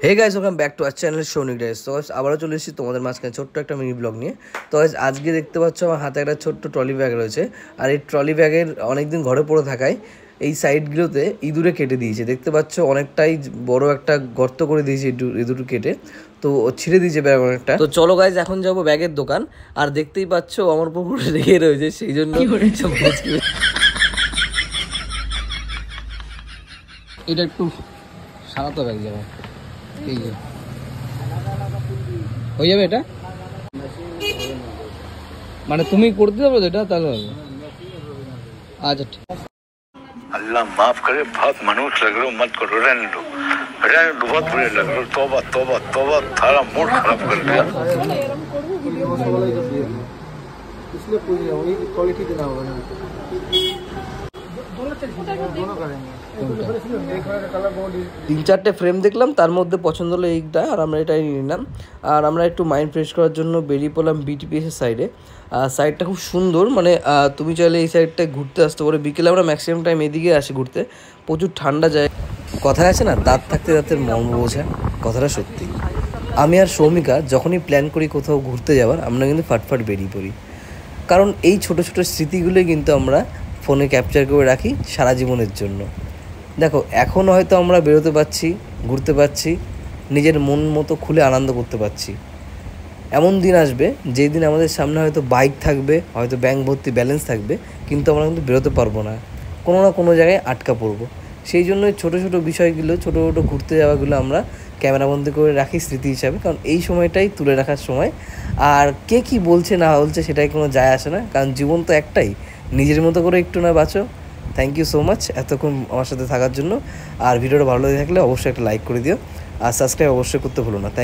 Hey guys, welcome back to our channel Sounik dice. তো guys আবারও চলে এসেছি তোমাদের মাঝখানে ছোট্ট একটা মিনি ব্লগ নিয়ে। তো গাইস আজকে দেখতে পাচ্ছ আমার হাতে একটা ছোট্ট ট্রলি ব্যাগ রয়েছে। আর এই ট্রলি ব্যাগের অনেকদিন ঘরে পড়ে থাকায় এই সাইডগুলোতে ইঁদুরে কেটে দিয়েছে। দেখতে পাচ্ছ অনেকটাই বড় একটা গর্ত করে দিয়েছে ইঁদুর কেটে, তো ছিঁড়ে দিয়েছে ব্যাগ অনেকটা। তো চলো গাইস এখন যাবো ব্যাগের দোকান। আর দেখতেই পাচ্ছ আমার পুকুরে রেখে রয়েছে, সেই জন্য এটা একটু সারাতে ব্যাগ যাবো। এই যে হয়ে যাবে এটা, মানে তুমি করতে যাবো এটা তাহলে হবে। আচ্ছা ঠিক। अल्लाह माफ करे, बहुत मनुष्य लग रहे हो, मत करो, रहने दो बहुत बुरे लग रहे हो। तौबा तौबा तौबा, थारा मूड खराब कर दिया। इसलिए क्वालिटी देना होगा ना, दोनों करेंगे। 3-4টে ফ্রেম দেখলাম, তার মধ্যে পছন্দ হলো এইটা, আর আমরা এটাই নিয়ে নিলাম। আর আমরা একটু মাইন্ড ফ্রেশ করার জন্য বেরিয়ে পড়লাম বিটিপিএসের সাইডে। সাইডটা খুব সুন্দর, মানে তুমি চাইলে এই সাইডটায় ঘুরতে আসতে পারো। বিকেলে আমরা ম্যাক্সিমাম টাইম এদিকে আসি ঘুরতে, প্রচুর ঠান্ডা যায়। কথায় আছে না, দাঁত থাকতে দাঁতের মর্ম বোঝা, কথাটা সত্যি। আমি আর সৌমিকা যখনই প্ল্যান করি কোথাও ঘুরতে যাওয়ার, আমরা কিন্তু ফাটফাট বেরিয়ে পড়ি, কারণ এই ছোটো ছোটো স্মৃতিগুলোই কিন্তু আমরা ফোনে ক্যাপচার করে রাখি সারা জীবনের জন্য। দেখো এখন হয়তো আমরা বেরোতে পারছি, ঘুরতে পারছি, নিজের মন মতো খুলে আনন্দ করতে পারছি। এমন দিন আসবে যেই দিন আমাদের সামনে হয়তো বাইক থাকবে, হয়তো ব্যাংক ভর্তি ব্যালেন্স থাকবে, কিন্তু আমরা কিন্তু বেরোতে পারবো না, কোনো না কোনো জায়গায় আটকা পড়বো। সেই জন্যই ছোটো ছোটো বিষয়গুলো, ছোটো ছোটো ঘুরতে যাওয়াগুলো আমরা ক্যামেরাবন্দি করে রাখি স্মৃতি হিসাবে, কারণ এই সময়টাই তুলে রাখার সময়। আর কে কী বলছে না বলছে সেটাই কোনো যায় আসে না, কারণ জীবন তো একটাই, নিজের মতো করে একটু না বাঁচো। থ্যাংক ইউ সো মাচ এতক্ষণ আমার সাথে থাকার জন্য। আর ভিডিওটা ভালো লেগে থাকলে অবশ্যই একটা লাইক করে দিও, আর সাবস্ক্রাইব অবশ্যই করতে ভুলো না। থ্যাংক